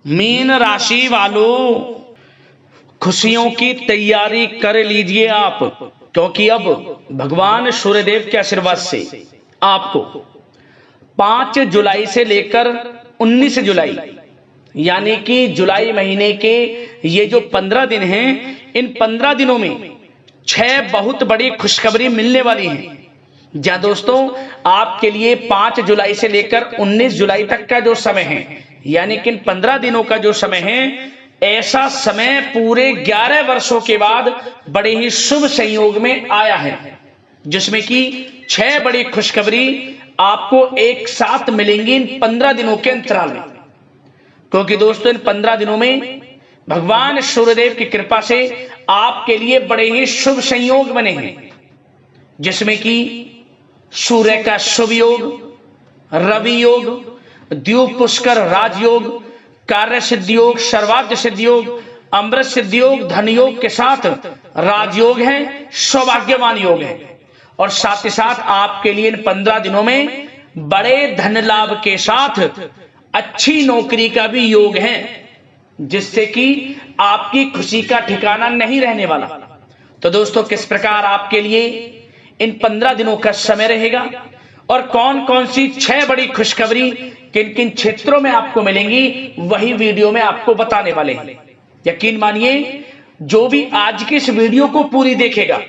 Mean राशि वालों, खुशियों की तैयारी कर लीजिए आप, क्योंकि अब भगवान सूर्यदेव के आशीर्वाद से आपको 5 जुलाई से लेकर 19 जुलाई यानी कि जुलाई महीने के ये जो 15 दिन हैं, इन 15 दिनों में 6 बहुत बड़ी खुशखबरी मिलने वाली है। जहां दोस्तों आपके लिए 5 जुलाई से लेकर 19 जुलाई तक का जो समय है, यानी कि इन 15 दिनों का जो समय है, ऐसा समय पूरे 11 वर्षों के बाद बड़े ही शुभ संयोग में आया है, जिसमें कि 6 बड़ी खुशखबरी आपको एक साथ मिलेंगी इन 15 दिनों के अंतराल में। क्योंकि दोस्तों इन 15 दिनों में भगवान सूर्यदेव की कृपा से आपके लिए बड़े ही शुभ संयोग बने हैं, जिसमें कि सूर्य का शुभ योग, रवि योग, द्यूप पुष्कर राजयोग, कार्य सिद्धि योग, सर्वार्थ सिद्धि योग, अमृत सिद्धि योग, धन योग के साथ राजयोग है, सौभाग्यवान योग है। और साथ ही साथ आपके लिए इन 15 दिनों में बड़े धन लाभ के साथ अच्छी नौकरी का भी योग है, जिससे कि आपकी खुशी का ठिकाना नहीं रहने वाला। तो दोस्तों किस प्रकार आपके लिए इन 15 दिनों का समय रहेगा और कौन कौन सी 6 बड़ी खुशखबरी किन किन क्षेत्रों में आपको मिलेंगी, वही वीडियो में आपको बताने वाले हैं। यकीन मानिए, जो भी आज की इस वीडियो को पूरी देखेगा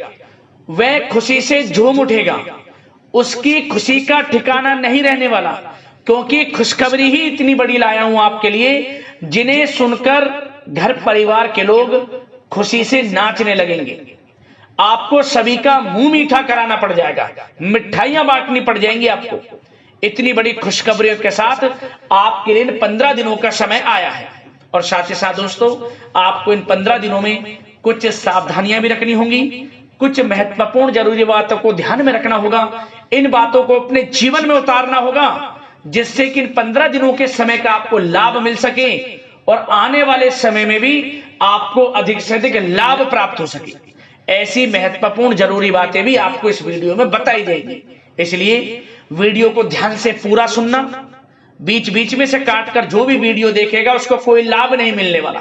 वह खुशी से झूम उठेगा, उसकी खुशी का ठिकाना नहीं रहने वाला, क्योंकि खुशखबरी ही इतनी बड़ी लाया हूं आपके लिए, जिन्हें सुनकर घर परिवार के लोग खुशी से नाचने लगेंगे। आपको सभी का मुंह मीठा कराना पड़ जाएगा, मिठाइयां बांटनी पड़ जाएंगी आपको। इतनी बड़ी खुशखबरियों के साथ आपके लिए 15 दिनों का समय आया है। और साथ ही साथ दोस्तों आपको इन 15 दिनों में कुछ सावधानियां भी रखनी होंगी, कुछ महत्वपूर्ण जरूरी बातों को ध्यान में रखना होगा, इन बातों को अपने जीवन में उतारना होगा, जिससे कि इन 15 दिनों के समय का आपको लाभ मिल सके और आने वाले समय में भी आपको अधिक से अधिक लाभ प्राप्त हो सके। ऐसी महत्वपूर्ण जरूरी बातें भी आपको इस वीडियो में बताई जाएगी, इसलिए वीडियो को ध्यान से पूरा सुनना। बीच बीच में से काटकर जो भी वीडियो देखेगा उसको कोई लाभ नहीं मिलने वाला,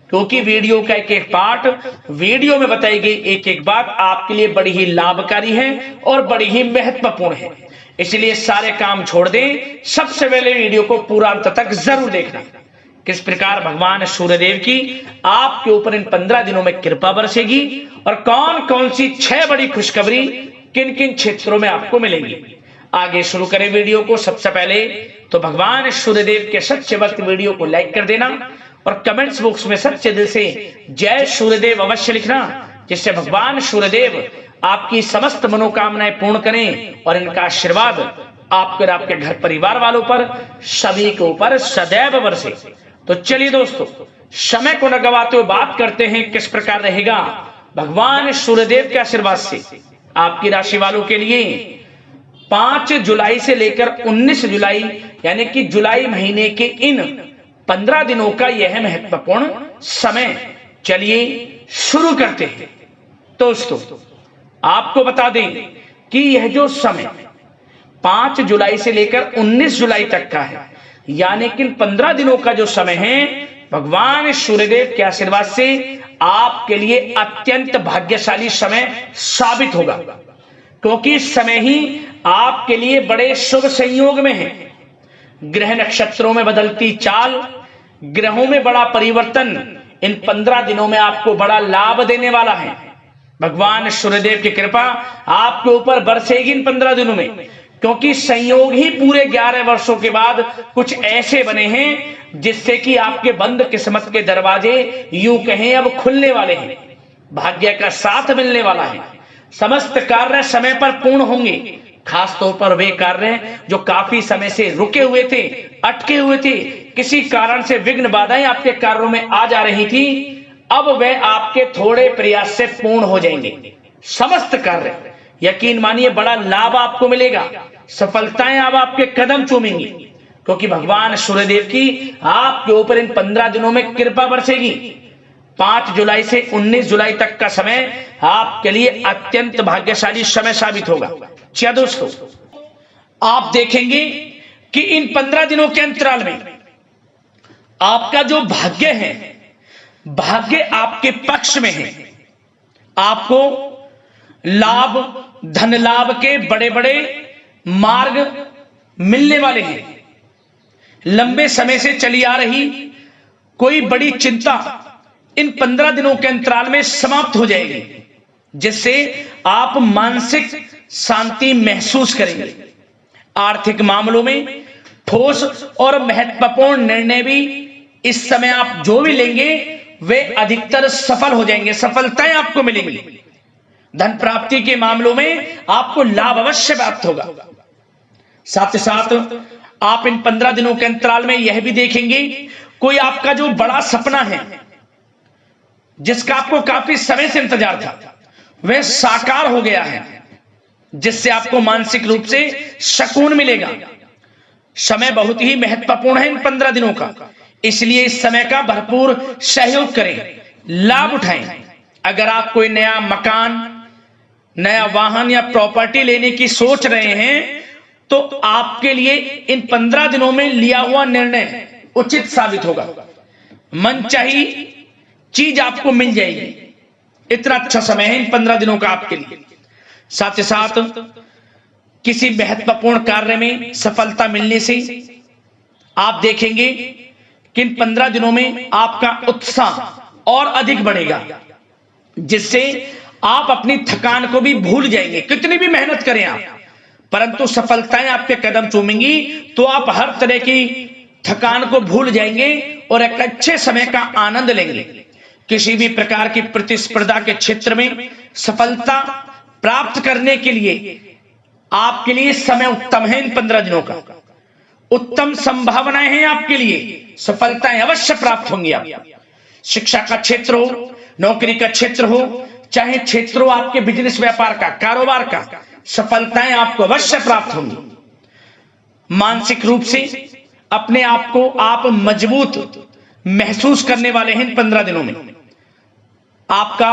क्योंकि वीडियो का एक एक पार्ट, वीडियो में बताई गई एक एक बात आपके लिए बड़ी ही लाभकारी है और बड़ी ही महत्वपूर्ण है। इसलिए सारे काम छोड़ दें, सबसे पहले वीडियो को पूरा अंत तक जरूर देखना। किस प्रकार भगवान सूर्यदेव की आपके ऊपर इन 15 दिनों में कृपा बरसेगी और कौन कौन सी 6 बड़ी खुशखबरी किन किन क्षेत्रों में आपको मिलेंगी। आगे शुरू करें वीडियो को। सबसे पहले तो भगवान सूर्यदेव के सच्चे भक्त वीडियो को लाइक कर देना और कमेंट्स बॉक्स में सच्चे दिल से जय सूर्यदेव अवश्य लिखना, जिससे भगवान सूर्यदेव आपकी समस्त मनोकामनाएं पूर्ण करें और इनका आशीर्वाद आपके और आपके घर परिवार वालों पर, सभी के ऊपर सदैव बरसे। तो चलिए दोस्तों, समय को न गवाते हुए बात करते हैं किस प्रकार रहेगा भगवान सूर्यदेव के आशीर्वाद से आपकी राशि वालों के लिए 5 जुलाई से लेकर 19 जुलाई यानी कि जुलाई महीने के इन 15 दिनों का यह महत्वपूर्ण समय। चलिए शुरू करते हैं। दोस्तों आपको बता दें कि यह जो समय 5 जुलाई से लेकर 19 जुलाई तक का है, यानी कि 15 दिनों का जो समय है, भगवान सूर्यदेव के आशीर्वाद से आपके लिए अत्यंत भाग्यशाली समय साबित होगा, क्योंकि इस समय ही आपके लिए बड़े शुभ संयोग में है। ग्रह नक्षत्रों में बदलती चाल, ग्रहों में बड़ा परिवर्तन इन 15 दिनों में आपको बड़ा लाभ देने वाला है। भगवान सूर्यदेव की कृपा आपके ऊपर बरसेगी इन 15 दिनों में, क्योंकि संयोग ही पूरे 11 वर्षों के बाद कुछ ऐसे बने हैं जिससे कि आपके बंद किस्मत के दरवाजे यूं कहें अब खुलने वाले हैं। भाग्य का साथ मिलने वाला है। समस्त कार्य समय पर पूर्ण होंगे, खासतौर पर वे कार्य जो काफी समय से रुके हुए थे, अटके हुए थे, किसी कारण से विघ्न बाधाएं आपके कार्यों में आ जा रही थी, अब वह आपके थोड़े प्रयास से पूर्ण हो जाएंगे। समस्त कार्य यकीन मानिए बड़ा लाभ आपको मिलेगा, सफलताएं अब आपके कदम चूमेंगी, क्योंकि भगवान सूर्यदेव की आपके ऊपर इन 15 दिनों में कृपा बरसेगी। 5 जुलाई से 19 जुलाई तक का समय आपके लिए अत्यंत भाग्यशाली समय साबित होगा। क्या दोस्तों आप देखेंगे कि इन 15 दिनों के अंतराल में आपका जो भाग्य है, भाग्य आपके पक्ष में है। आपको लाभ, धन लाभ के बड़े बड़े मार्ग मिलने वाले हैं। लंबे समय से चली आ रही कोई बड़ी चिंता इन 15 दिनों के अंतराल में समाप्त हो जाएगी, जिससे आप मानसिक शांति महसूस करेंगे। आर्थिक मामलों में ठोस और महत्वपूर्ण निर्णय भी इस समय आप जो भी लेंगे वे अधिकतर सफल हो जाएंगे, सफलताएं आपको मिलेंगी। धन प्राप्ति के मामलों में आपको लाभ अवश्य प्राप्त होगा। साथ ही साथ आप इन 15 दिनों के अंतराल में यह भी देखेंगे, कोई आपका जो बड़ा सपना है, जिसका आपको काफी समय से इंतजार था, वह साकार हो गया है, जिससे आपको मानसिक रूप से सुकून मिलेगा। समय बहुत ही महत्वपूर्ण है इन 15 दिनों का, इसलिए इस समय का भरपूर सहयोग करें, लाभ उठाएं। अगर आप कोई नया मकान, नया वाहन या प्रॉपर्टी लेने की सोच रहे हैं, तो आपके लिए इन 15 दिनों में लिया हुआ निर्णय उचित साबित होगा। मनचाही चीज आपको मिल जाएगी। इतना अच्छा समय है इन 15 दिनों का आपके लिए। साथ ही साथ किसी महत्वपूर्ण कार्य में सफलता मिलने से आप देखेंगे कि इन 15 दिनों में आपका उत्साह और अधिक बढ़ेगा, जिससे आप अपनी थकान को भी भूल जाएंगे। कितनी भी मेहनत करें आप, परंतु सफलताएं आपके कदम चूमेंगी तो आप हर तरह की थकान को भूल जाएंगे और एक अच्छे समय का आनंद लेंगे। किसी भी प्रकार की प्रतिस्पर्धा के क्षेत्र में सफलता प्राप्त करने के लिए आपके लिए समय उत्तम है। इन 15 दिनों का उत्तम संभावनाएं हैं आपके लिए, सफलताएं अवश्य प्राप्त होंगी। आप शिक्षा का क्षेत्र हो, नौकरी का क्षेत्र हो, चाहे क्षेत्र हो आपके बिजनेस व्यापार का, कारोबार का, सफलताएं आपको अवश्य प्राप्त होंगी। मानसिक रूप से अपने आप को आप मजबूत महसूस करने वाले हैं इन 15 दिनों में। आपका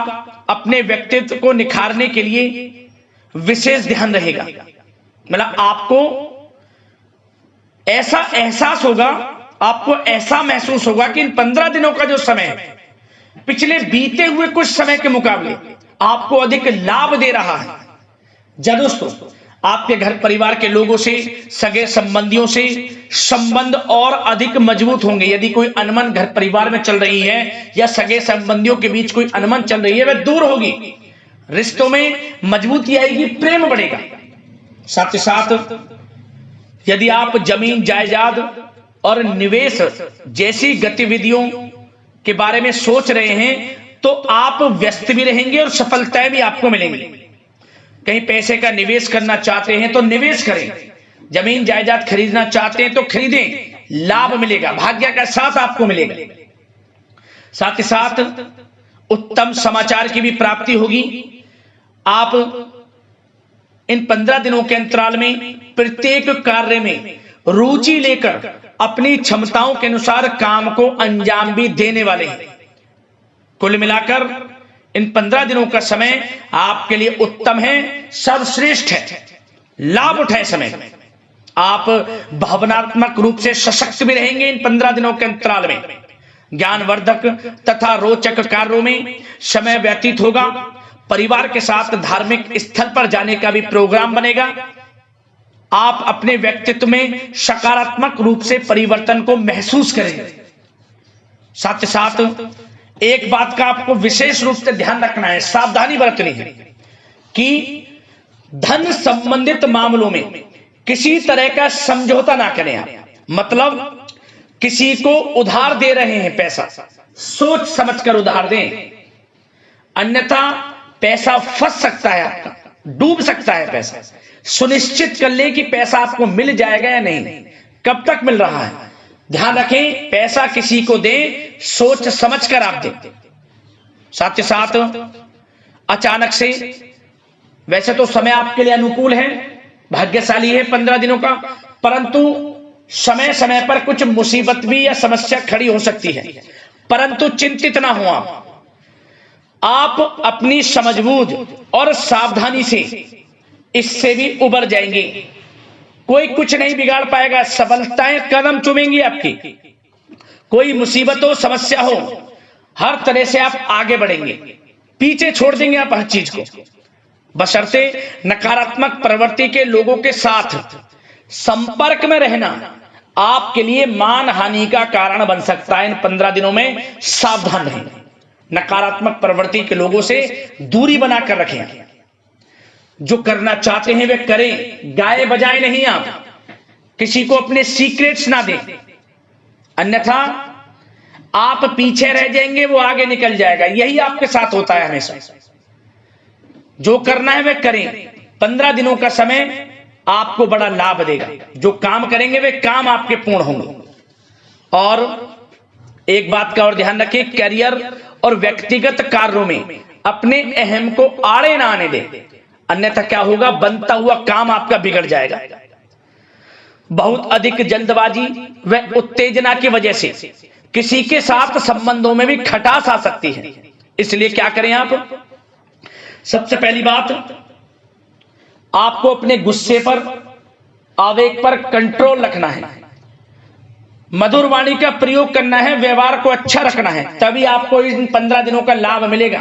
अपने व्यक्तित्व को निखारने के लिए विशेष ध्यान रहेगा। मतलब आपको ऐसा एहसास होगा, आपको ऐसा महसूस होगा कि इन 15 दिनों का जो समय है, पिछले बीते हुए कुछ समय के मुकाबले आपको अधिक लाभ दे रहा है। जब दोस्तों आपके घर परिवार के लोगों से, सगे संबंधियों से संबंध और अधिक मजबूत होंगे। यदि कोई अनबन घर परिवार में चल रही है या सगे संबंधियों के बीच कोई अनबन चल रही है, वह दूर होगी, रिश्तों में मजबूती आएगी, प्रेम बढ़ेगा। साथ ही साथ यदि आप जमीन जायदाद और निवेश जैसी गतिविधियों के बारे में सोच रहे हैं, तो आप व्यस्त भी रहेंगे और सफलताएं भी आपको मिलेंगी। कहीं पैसे का निवेश करना चाहते हैं तो निवेश करें, जमीन जायदाद खरीदना चाहते हैं तो खरीदें, लाभ मिलेगा, भाग्य का साथ आपको मिलेगा। साथ ही साथ उत्तम समाचार की भी प्राप्ति होगी। आप इन 15 दिनों के अंतराल में प्रत्येक कार्य में रुचि लेकर अपनी क्षमताओं के अनुसार काम को अंजाम भी देने वाले हैं। कुल मिलाकर इन 15 दिनों का समय आपके लिए उत्तम है, सर्वश्रेष्ठ है। लाभ उठाएं समय में। आप भावनात्मक रूप से सशक्त भी रहेंगे इन 15 दिनों के अंतराल में। ज्ञानवर्धक तथा रोचक कार्यों में समय व्यतीत होगा। परिवार के साथ धार्मिक स्थल पर जाने का भी प्रोग्राम बनेगा। आप अपने व्यक्तित्व में सकारात्मक रूप से परिवर्तन को महसूस करेंगे। साथ ही साथ एक बात का आपको विशेष रूप से ध्यान रखना है, सावधानी बरतनी है कि धन संबंधित मामलों में किसी तरह का समझौता ना करें आप। मतलब किसी को उधार दे रहे हैं पैसा, सोच समझकर उधार दें, अन्यथा पैसा फंस सकता है, आपका डूब सकता है पैसा। सुनिश्चित कर लें कि पैसा आपको मिल जाएगा या नहीं, कब तक मिल रहा है। ध्यान रखें, पैसा किसी को दें, सोच समझकर आप दें। साथ ही साथ अचानक से, वैसे तो समय आपके लिए अनुकूल है, भाग्यशाली है 15 दिनों का, परंतु समय समय पर कुछ मुसीबत भी या समस्या खड़ी हो सकती है। परंतु चिंतित ना हो आप अपनी समझबूझ और सावधानी से इससे भी उबर जाएंगे। कोई कुछ नहीं बिगाड़ पाएगा, सफलताएं कदम चूमेंगी आपकी। कोई मुसीबत हो, समस्या हो, हर तरह से आप आगे बढ़ेंगे, पीछे छोड़ देंगे आप हर चीज को। बशर्ते नकारात्मक प्रवृत्ति के लोगों के साथ संपर्क में रहना आपके लिए मान हानि का कारण बन सकता है। इन 15 दिनों में सावधान रहें, नकारात्मक प्रवृत्ति के लोगों से दूरी बनाकर रखें। जो करना चाहते हैं वे करें, गाए बजाए नहीं, आप किसी को अपने सीक्रेट्स ना दें, अन्यथा आप पीछे रह जाएंगे, वो आगे निकल जाएगा। यही आपके साथ होता है हमेशा। जो करना है वे करें। 15 दिनों का समय आपको बड़ा लाभ देगा। जो काम करेंगे वे काम आपके पूर्ण होंगे। और एक बात का और ध्यान रखें, करियर और व्यक्तिगत कार्यों में अपने अहम को आड़े ना आने दें, अन्यथा क्या होगा, बनता हुआ काम आपका बिगड़ जाएगा। बहुत अधिक जल्दबाजी व उत्तेजना की वजह से किसी के साथ संबंधों में भी खटास आ सकती है। इसलिए क्या करें आप, सबसे पहली बात, आपको अपने गुस्से पर, आवेग पर कंट्रोल रखना है, मधुर वाणी का प्रयोग करना है, व्यवहार को अच्छा रखना है, तभी आपको इन 15 दिनों का लाभ मिलेगा।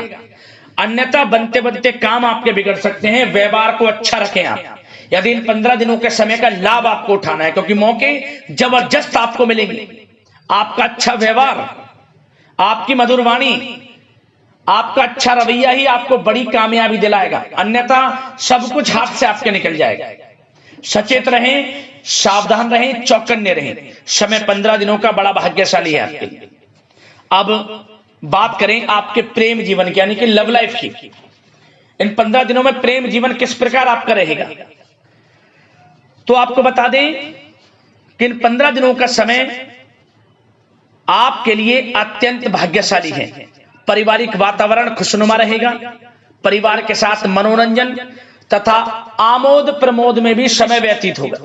अन्यथा बनते बनते काम आपके बिगड़ सकते हैं। व्यवहार को अच्छा रखें आप, यदि इन 15 दिनों के समय का लाभ आपको उठाना है, क्योंकि मौके जबरदस्त आपको मिलेंगे। आपका अच्छा व्यवहार, आपकी मधुर वाणी, आपका अच्छा रवैया ही आपको बड़ी कामयाबी दिलाएगा, अन्यथा सब कुछ हाथ से आपके निकल जाएगा। सचेत रहें, सावधान रहें, चौकन्ने रहें। समय 15 दिनों का बड़ा भाग्यशाली है आपके लिए। अब बात करें आपके प्रेम जीवन की, यानी कि लव लाइफ की। इन 15 दिनों में प्रेम जीवन किस प्रकार आपका रहेगा, तो आपको बता दें कि इन 15 दिनों का समय आपके लिए अत्यंत भाग्यशाली है। पारिवारिक वातावरण खुशनुमा रहेगा, परिवार के साथ मनोरंजन तथा आमोद प्रमोद में भी समय व्यतीत होगा।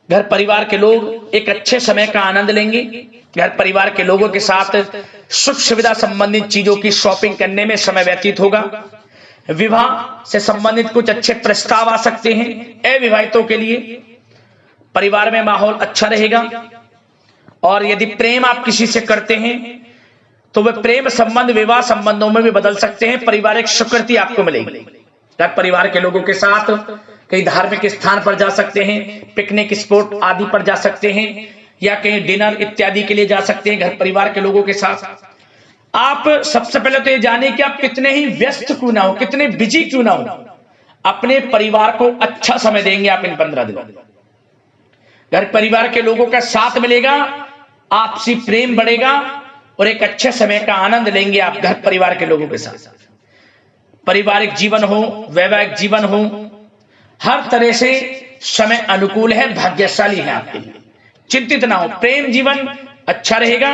घर परिवार के लोग एक अच्छे समय का आनंद लेंगे। घर परिवार के लोगों के साथ सुख सुविधा संबंधित चीजों की शॉपिंग करने में समय व्यतीत होगा। विवाह से संबंधित कुछ अच्छे प्रस्ताव आ सकते हैं अविवाहितों के लिए। परिवार में माहौल अच्छा रहेगा। और यदि प्रेम आप किसी से करते हैं तो वह प्रेम संबंध विवाह संबंधों में भी बदल सकते हैं। पारिवारिक स्वीकृति आपको मिलेगी। घर परिवार के लोगों के साथ कहीं धार्मिक स्थान पर जा सकते हैं, पिकनिक स्पॉट आदि पर जा सकते हैं, या कहीं डिनर इत्यादि के लिए जा सकते हैं घर परिवार के लोगों के साथ। आप सबसे पहले तो ये जाने कि आप कितने ही व्यस्त क्यों ना हो, कितने बिजी क्यों ना हो, अपने परिवार को अच्छा समय देंगे आप इन 15 दिनों। घर परिवार के लोगों का साथ मिलेगा, आपसी प्रेम बढ़ेगा और एक अच्छे समय का आनंद लेंगे आप घर परिवार के लोगों के साथ। पारिवारिक जीवन हो, वैवाहिक जीवन हो, हर तरह से समय अनुकूल है, भाग्यशाली है आपके लिए। चिंतित ना हो, प्रेम जीवन अच्छा रहेगा,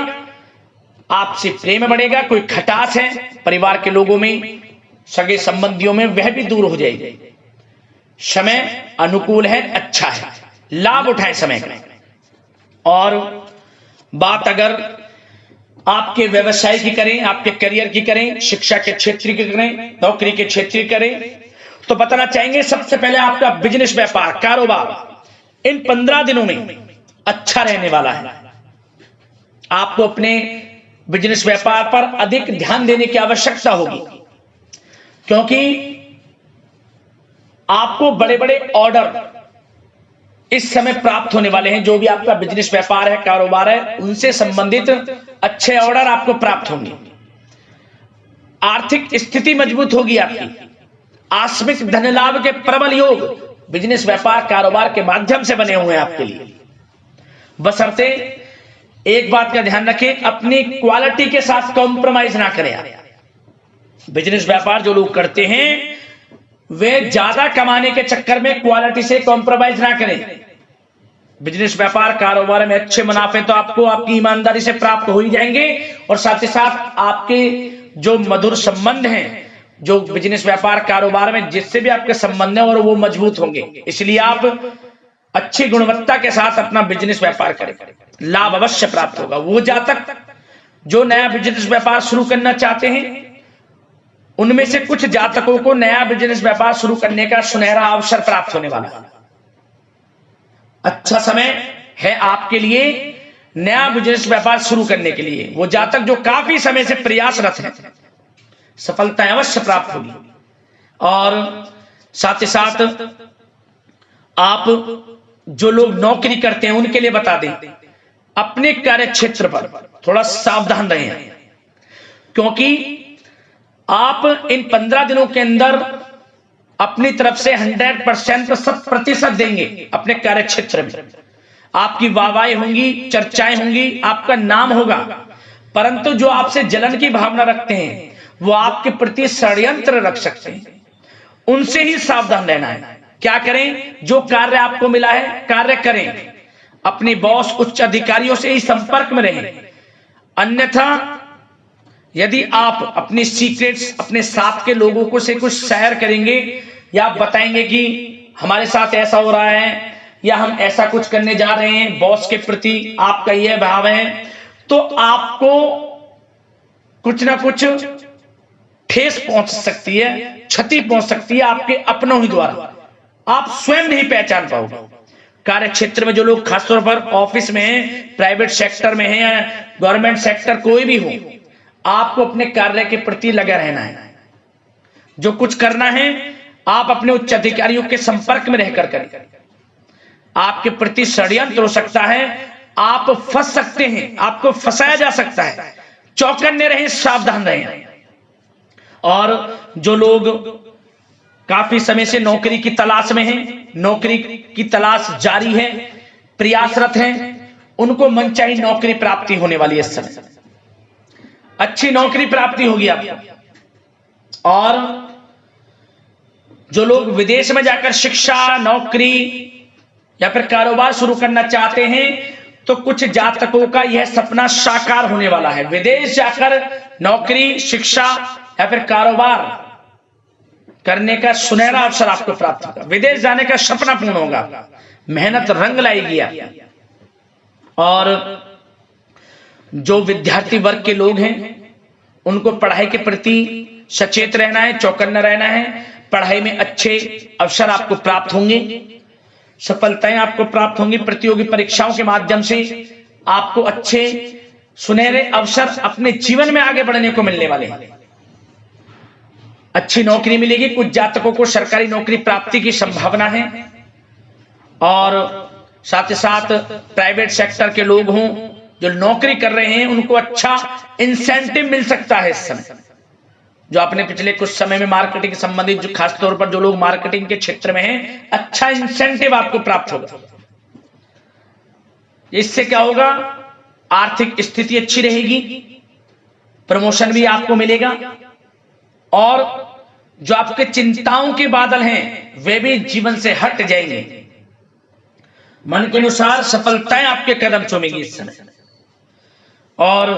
आपसे प्रेम बढ़ेगा। कोई खटास है परिवार के लोगों में, सगे संबंधियों में, वह भी दूर हो जाएगी। समय अनुकूल है, अच्छा है, लाभ उठाएं समय का। और बात अगर आपके व्यवसाय की करें, आपके करियर की करें, शिक्षा के क्षेत्र की करें, नौकरी के क्षेत्र की करें, तो बताना चाहेंगे सबसे पहले आपका बिजनेस, व्यापार, कारोबार इन 15 दिनों में अच्छा रहने वाला है। आपको अपने बिजनेस व्यापार पर अधिक ध्यान देने की आवश्यकता होगी, क्योंकि आपको बड़े बड़े ऑर्डर इस समय प्राप्त होने वाले हैं। जो भी आपका बिजनेस व्यापार है, कारोबार है, उनसे संबंधित अच्छे ऑर्डर आपको प्राप्त होंगे। आर्थिक स्थिति मजबूत होगी आपकी। आकस्मिक धन लाभ के प्रबल योग बिजनेस व्यापार कारोबार के माध्यम से बने हुए हैं आपके लिए। बशर्ते एक बात का ध्यान रखें, अपनी क्वालिटी के साथ कॉम्प्रोमाइज ना करें आप। बिजनेस व्यापार जो लोग करते हैं वे ज्यादा कमाने के चक्कर में क्वालिटी से कॉम्प्रोमाइज ना करें। बिजनेस व्यापार कारोबार में अच्छे मुनाफे तो आपको आपकी ईमानदारी से प्राप्त हो ही जाएंगे, और साथ ही साथ आपके जो मधुर संबंध हैं, जो बिजनेस व्यापार कारोबार में जिससे भी आपके संबंध हैं, और वो मजबूत होंगे। इसलिए आप अच्छी गुणवत्ता के साथ अपना बिजनेस व्यापार करें, लाभ अवश्य प्राप्त होगा। वो जातक जो नया बिजनेस व्यापार शुरू करना चाहते हैं, उनमें से कुछ जातकों को नया बिजनेस व्यापार शुरू करने का सुनहरा अवसर प्राप्त होने वाला है। अच्छा समय है आपके लिए नया बिजनेस व्यापार शुरू करने के लिए वो जातक जो काफी समय से प्रयासरत हैं, सफलता अवश्य प्राप्त होगी। और साथ ही साथ आप जो लोग नौकरी करते हैं उनके लिए बता दें, अपने कार्य क्षेत्र पर थोड़ा सावधान रहें, क्योंकि आप इन 15 दिनों के अंदर अपनी तरफ से 100% 100% देंगे अपने कार्य क्षेत्र में। आपकी वाहवाही होंगी, चर्चाएं होंगी, आपका नाम होगा, परंतु जो आपसे जलन की भावना रखते हैं वो आपके प्रति षड्यंत्र रख सकते हैं, उनसे ही सावधान रहना है। क्या करें? जो कार्य आपको मिला है कार्य करें, अपने बॉस उच्च अधिकारियों से ही संपर्क में रहें। अन्यथा यदि आप अपने सीक्रेट्स अपने साथ के लोगों को से कुछ शेयर करेंगे या आप बताएंगे कि हमारे साथ ऐसा हो रहा है या हम ऐसा कुछ करने जा रहे हैं, बॉस के प्रति आपका यह भाव है, तो आपको कुछ ना कुछ ठेस पहुंच सकती है, क्षति पहुंच सकती है आपके अपनों ही द्वारा, आप स्वयं नहीं पहचान पाओगे। कार्य क्षेत्र में जो लोग खासतौर पर ऑफिस में हैं, प्राइवेट सेक्टर में हैं या गवर्नमेंट सेक्टर कोई भी हो, आपको अपने कार्य के प्रति लगा रहना है। जो कुछ करना है आप अपने उच्च अधिकारियों के संपर्क में रहकर करें। आपके प्रति षड्यंत्र हो सकता है, आप फंस सकते हैं, आपको फंसाया जा सकता है, चौकन्ने रहें, सावधान रहें। और जो लोग काफी समय से नौकरी की तलाश में हैं, नौकरी की तलाश जारी है, प्रयासरत हैं, उनको मनचाही नौकरी प्राप्ति होने वाली है। इस समय अच्छी नौकरी प्राप्ति होगी आपको। और जो लोग विदेश में जाकर शिक्षा, नौकरी या फिर कारोबार शुरू करना चाहते हैं, तो कुछ जातकों का यह सपना साकार होने वाला है। विदेश जाकर नौकरी, शिक्षा या फिर कारोबार करने का सुनहरा अवसर आपको प्राप्त होगा। विदेश जाने का सपना पूर्ण होगा, मेहनत रंग लाएगी आप। और जो विद्यार्थी वर्ग के लोग हैं उनको पढ़ाई के प्रति सचेत रहना है, चौकन्ना रहना है। पढ़ाई में अच्छे अवसर आपको प्राप्त होंगे, सफलताएं आपको प्राप्त होंगी। प्रतियोगी परीक्षाओं के माध्यम से आपको अच्छे सुनहरे अवसर अपने जीवन में आगे बढ़ने को मिलने वाले हैं। अच्छी नौकरी मिलेगी, कुछ जातकों को सरकारी नौकरी प्राप्ति की संभावना है। और साथ ही साथ प्राइवेट सेक्टर के लोग हों जो नौकरी कर रहे हैं, उनको अच्छा इंसेंटिव मिल सकता है इस समय। जो आपने पिछले कुछ समय में मार्केटिंग संबंधित, जो खासतौर पर जो लोग मार्केटिंग के क्षेत्र में हैं, अच्छा इंसेंटिव आपको प्राप्त होगा। इससे क्या होगा? आर्थिक स्थिति अच्छी रहेगी, प्रमोशन भी आपको मिलेगा, और जो आपके चिंताओं के बादल हैं वे भी जीवन से हट जाएंगे। मन के अनुसार सफलताएं आपके कदम चूमेगी इस समय। और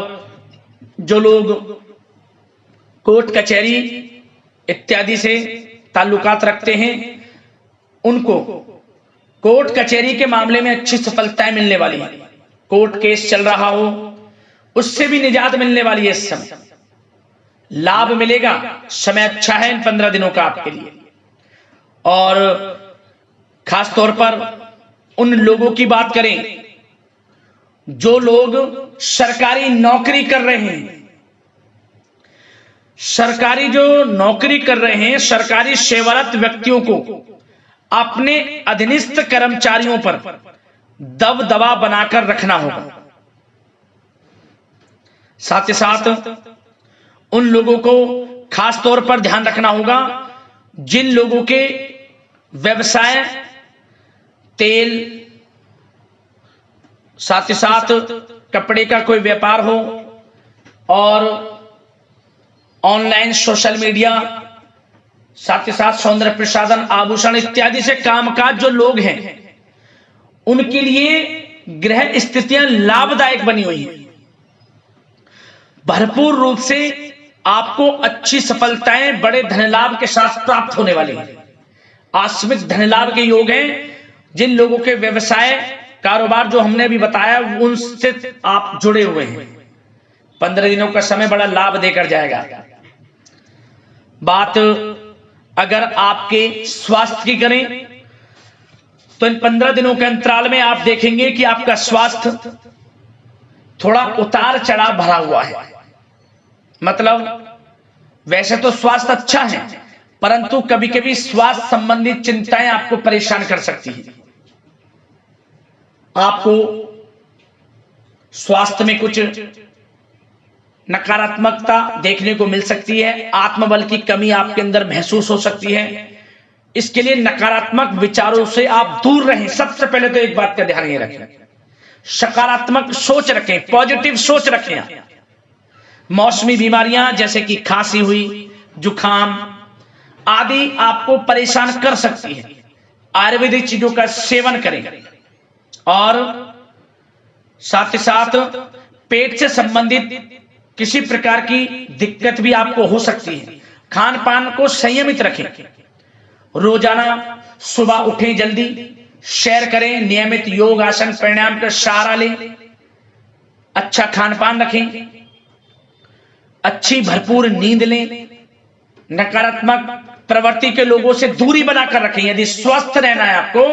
जो लोग कोर्ट कचहरी इत्यादि से ताल्लुकात रखते हैं, उनको कोर्ट कचहरी के मामले में अच्छी सफलताएं मिलने वाली है। कोर्ट केस चल रहा हो उससे भी निजात मिलने वाली है। इस समय लाभ मिलेगा, समय अच्छा है इन 15 दिनों का आपके लिए। और खास तौर पर उन लोगों की बात करें जो लोग सरकारी नौकरी कर रहे हैं, सरकारी जो नौकरी कर रहे हैं, सरकारी सेवारत व्यक्तियों को अपने अधीनस्थ कर्मचारियों पर दबदबा बनाकर रखना होगा। साथ ही साथ उन लोगों को खास तौर पर ध्यान रखना होगा जिन लोगों के व्यवसाय तेल, साथ ही साथ कपड़े का कोई व्यापार हो, और ऑनलाइन सोशल मीडिया, साथ ही साथ सौंदर्य प्रसाधन, आभूषण इत्यादि से कामकाज जो लोग हैं, उनके लिए ग्रह स्थितियां लाभदायक बनी हुई हैं। भरपूर रूप से आपको अच्छी सफलताएं बड़े धनलाभ के साथ प्राप्त होने वाली हैं। आकस्मिक धनलाभ के योग हैं। जिन लोगों के व्यवसाय कारोबार जो हमने अभी बताया उनसे आप जुड़े हुए हैं, 15 दिनों का समय बड़ा लाभ देकर जाएगा। बात अगर आपके स्वास्थ्य की करें तो इन 15 दिनों के अंतराल में आप देखेंगे कि आपका स्वास्थ्य थोड़ा उतार चढ़ाव भरा हुआ है। मतलब वैसे तो स्वास्थ्य अच्छा है, परंतु कभी कभी स्वास्थ्य संबंधित चिंताएं आपको परेशान कर सकती हैं। आपको स्वास्थ्य में कुछ नकारात्मकता देखने को मिल सकती है, आत्मबल की कमी आपके अंदर महसूस हो सकती है। इसके लिए नकारात्मक विचारों से आप दूर रहें। सबसे पहले तो एक बात का ध्यान ये रखें, सकारात्मक सोच रखें, पॉजिटिव सोच रखें। मौसमी बीमारियां जैसे कि खांसी हुई, जुखाम आदि आपको परेशान कर सकती है। आयुर्वेदिक चीजों का सेवन करें और साथ ही साथ पेट से संबंधित किसी प्रकार की दिक्कत भी आपको हो सकती है। खान पान को संयमित रखें। रोजाना सुबह उठें, जल्दी सैर करें, नियमित योग आसन प्राणायाम का सहारा लें, अच्छा खान पान रखें, अच्छी भरपूर नींद लें, नकारात्मक प्रवृत्ति के लोगों से दूरी बनाकर रखें। यदि स्वस्थ रहना है आपको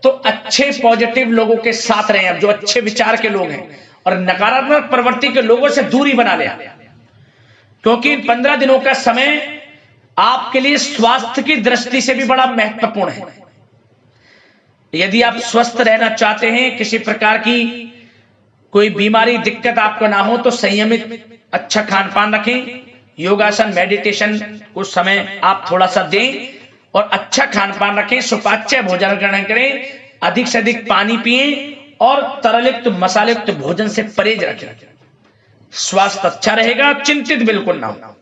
तो अच्छे पॉजिटिव लोगों के साथ रहें, अब जो अच्छे विचार के लोग हैं, और नकारात्मक प्रवृत्ति के लोगों से दूरी बना लें, क्योंकि 15 दिनों का समय आपके लिए स्वास्थ्य की दृष्टि से भी बड़ा महत्वपूर्ण है। यदि आप स्वस्थ रहना चाहते हैं, किसी प्रकार की कोई बीमारी दिक्कत आपको ना हो, तो संयमित अच्छा खान पान रखें, योगासन मेडिटेशन को समय आप थोड़ा सा दें और अच्छा खान पान रखें, सुपाच्य भोजन ग्रहण करें, अधिक से अधिक पानी पिएं और तरलयुक्त मसालेयुक्त भोजन से परहेज रखें। स्वास्थ्य अच्छा रहेगा, चिंतित बिल्कुल ना हो।